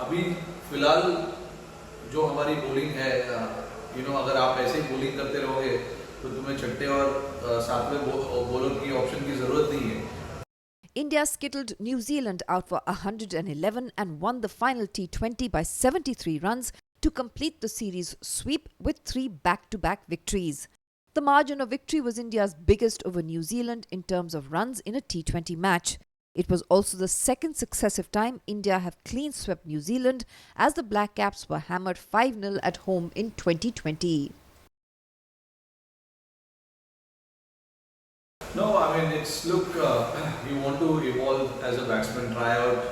अभी फिलहाल जो हमारी बॉलिंग है, अगर आप ऐसे ही बॉलिंग करते रहोगे तो तुम्हें छठे और सातवें बॉलर की ऑप्शन की जरूरत नहीं है। India skittled New Zealand out for 111 and won the final T20 by 73 runs to complete the series sweep with 3 back-to-back victories. The margin of victory was India's biggest over New Zealand in terms of runs in a T20 match. It was also the second successive time India have clean swept New Zealand as the Black Caps were hammered 5-0 at home in 2020. No, I mean you want to evolve as a batsman, try out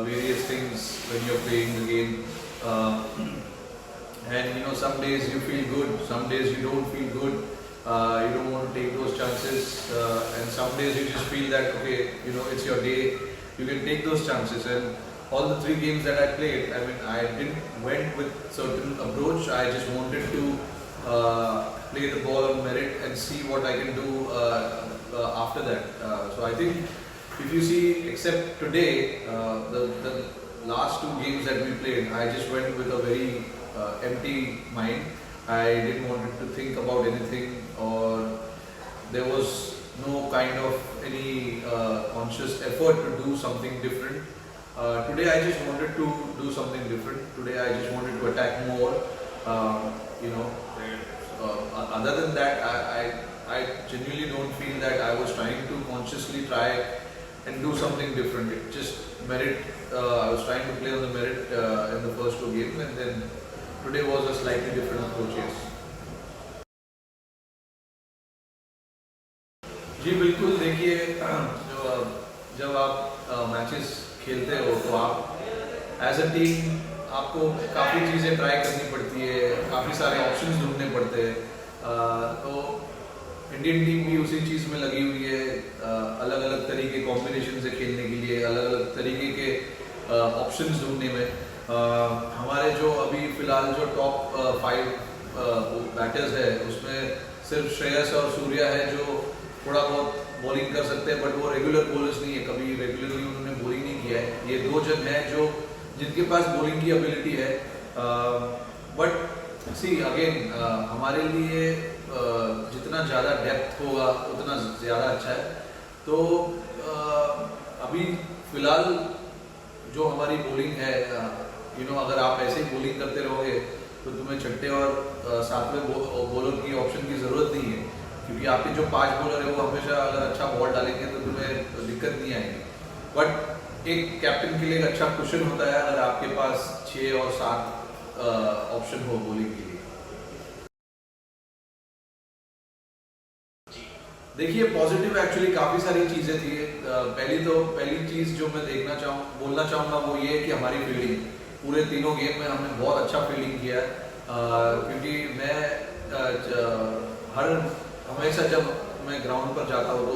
various things when you're playing the game, uh, and some days you feel good, some days you don't feel good. You don't want to take those chances, and some days you just feel that okay, it's your day, you can take those chances. And all the three games that I played, I mean, I didn't went with certain approach. I just wanted to play the ball on merit and see what I can do after that. So I think if you see, except today, the last two games that we played, I just went with a very empty mind. I didn't want to think about anything, or there was no kind of any conscious effort to do something different. Today I just wanted to do something different. Today I just wanted to attack more. You know, Other than that, I genuinely don't feel that I was trying to consciously try and do something different. It just merit. I was trying to play on the merit in the first two games, and then today was a slightly different approach. Yes. जी बिल्कुल, देखिए जब आप matches खेलते हो तो आप as a team आपको काफ़ी चीज़ें ट्राई करनी पड़ती है, काफ़ी सारे ऑप्शंस ढूंढने पड़ते हैं। तो इंडियन टीम भी उसी चीज़ में लगी हुई है, अलग अलग तरीके कॉम्बिनेशन से खेलने के लिए, अलग अलग तरीके के ऑप्शंस ढूंढने में। हमारे जो अभी फ़िलहाल जो टॉप 5 बैटर्स है उसमें सिर्फ श्रेयस और सूर्या है जो थोड़ा बहुत बॉलिंग कर सकते हैं, बट वो रेगुलर बॉलर्स नहीं है, कभी रेगुलरली उन्होंने बॉलिंग नहीं किया है। ये दो जन हैं जो जिनके पास बॉलिंग की एबिलिटी है, बट सी अगेन हमारे लिए जितना ज़्यादा डेप्थ होगा उतना ज़्यादा अच्छा है। तो अभी फ़िलहाल जो हमारी बॉलिंग है, अगर आप ऐसे ही बॉलिंग करते रहोगे तो तुम्हें छठे और सातवें बॉलर की ऑप्शन की ज़रूरत नहीं है, क्योंकि आपके जो 5 बॉलर है वो हमेशा अगर अच्छा बॉल डालेंगे तो तुम्हें दिक्कत नहीं आएगी। बट एक कैप्टन के लिए एक अच्छा क्वेश्चन होता है अगर आपके पास 6 और 7 ऑप्शन हो बॉलिंग के लिए। देखिए पॉजिटिव एक्चुअली काफ़ी सारी चीज़ें थी। पहली चीज़ जो मैं बोलना चाहूँगा वो ये है कि हमारी फील्डिंग पूरे तीनों गेम में हमने बहुत अच्छा फील्डिंग किया है, क्योंकि मैं हमेशा जब मैं ग्राउंड पर जाता हूँ तो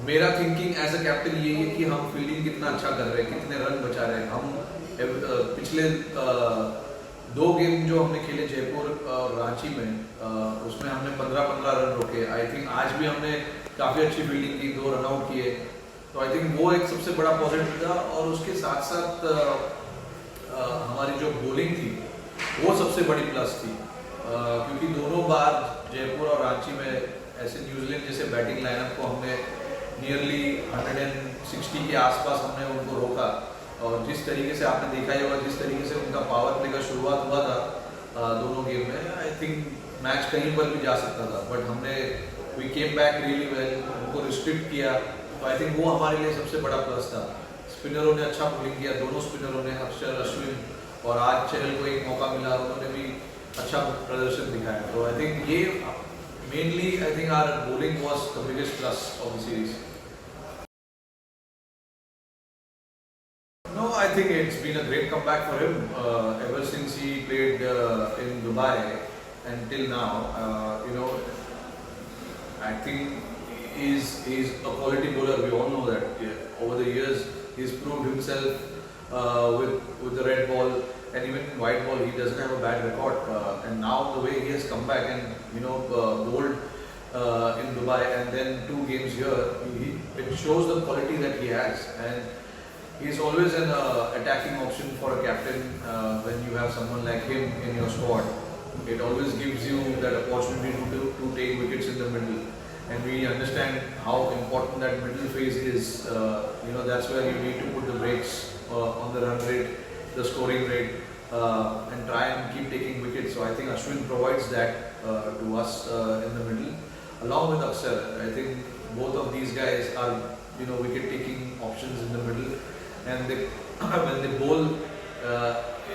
मेरा थिंकिंग एज अ कैप्टन यही है कि हम फील्डिंग कितना अच्छा कर रहे हैं, कितने रन बचा रहे हैं। हम पिछले 2 गेम जो हमने खेले जयपुर और रांची में, उसमें हमने 15-15 रन रोके। आई थिंक आज भी हमने काफ़ी अच्छी फील्डिंग की, 2 रन आउट किए। तो आई थिंक वो एक सबसे बड़ा पॉजिटिव था, और उसके साथ साथ हमारी जो बॉलिंग थी वो सबसे बड़ी प्लस थी, क्योंकि दोनों बार जयपुर और रांची में ऐसे न्यूजीलैंड जैसे बैटिंग लाइनअप को हमने नियरली 160 के आसपास हमने उनको रोका। और जिस तरीके से आपने देखा ही होगा, जिस तरीके से उनका पावर प्ले का शुरुआत हुआ था दोनों गेम में, आई थिंक मैच कहीं पर भी जा सकता था, बट हमने we came back really well, उनको रिस्ट्रिक्ट किया। तो आई थिंक वो हमारे लिए सबसे बड़ा प्लस था। स्पिनरों ने अच्छा बॉलिंग किया, दोनों स्पिनरों ने, अक्षर, अश्विन, और आज चहल को एक मौका मिला, उन्होंने भी अच्छा प्रदर्शन दिखाया। तो आई थिंक ये mainly I think our bowling was the biggest plus of the series. No, I think it's been a great comeback for him ever since he played in Dubai until now. I think he's a quality bowler. We all know that. Yeah. Over the years, he's proved himself with the red ball, and even in white ball, he doesn't have a bad record. And now the way he has come back and bowled in Dubai and then 2 games here, it shows the quality that he has. And he's always an attacking option for for a captain when you have someone like him in your squad. It always gives you that opportunity to take wickets in the middle. And we understand how important that middle phase is. That's where you need to put the brakes on the run rate, the scoring rate, and try and keep taking wickets. So I think Ashwin provides that to us in the middle, along with Akshar. I think both of these guys are wicket-taking options in the middle, and they, when they bowl,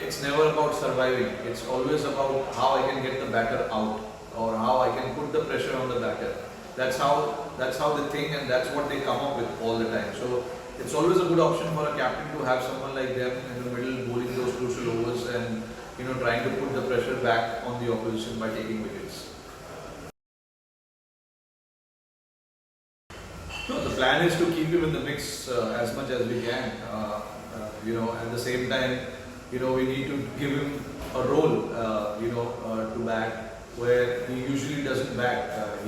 it's never about surviving. It's always about how I can get the batter out, or how I can put the pressure on the batter. That's how they think, and that's what they come up with all the time. So it's always a good option for a captain to have someone like them in the middle bowling those crucial overs and trying to put the pressure back on the opposition by taking wickets. No, the plan is to keep him in the mix as much as we can. At the same time, we need to give him a role, to bat where he usually doesn't bat.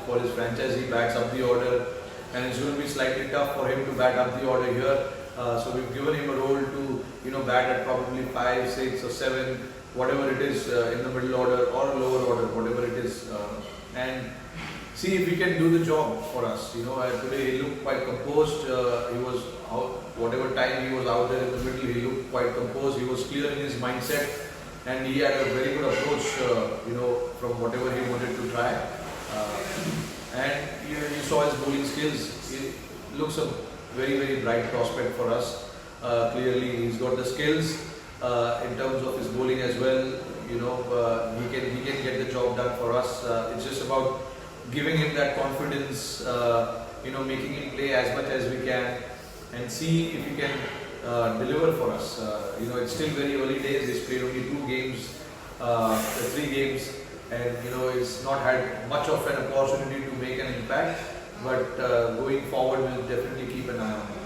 For his franchise, he bats up the order, and it's going to be slightly tough for him to bat up the order here. So we've given him a role to bat at probably 5, 6 or 7, whatever it is in the middle order or lower order, whatever it is, and see if he can do the job for us. Today he looked quite composed. He was out, whatever time he was out there in the middle, he looked quite composed. He was clear in his mindset, and he had a very good approach, from whatever he wanted to try. And you saw his bowling skills. He looks a very, very bright prospect for us. Clearly, he's got the skills in terms of his bowling as well. He can get the job done for us. It's just about giving him that confidence, making him play as much as we can, and see if he can deliver for us. It's still very early days. He's played only 2 games, 3 games, and he's not had much of an opportunity to make an impact. But going forward, we'll definitely keep an eye on him.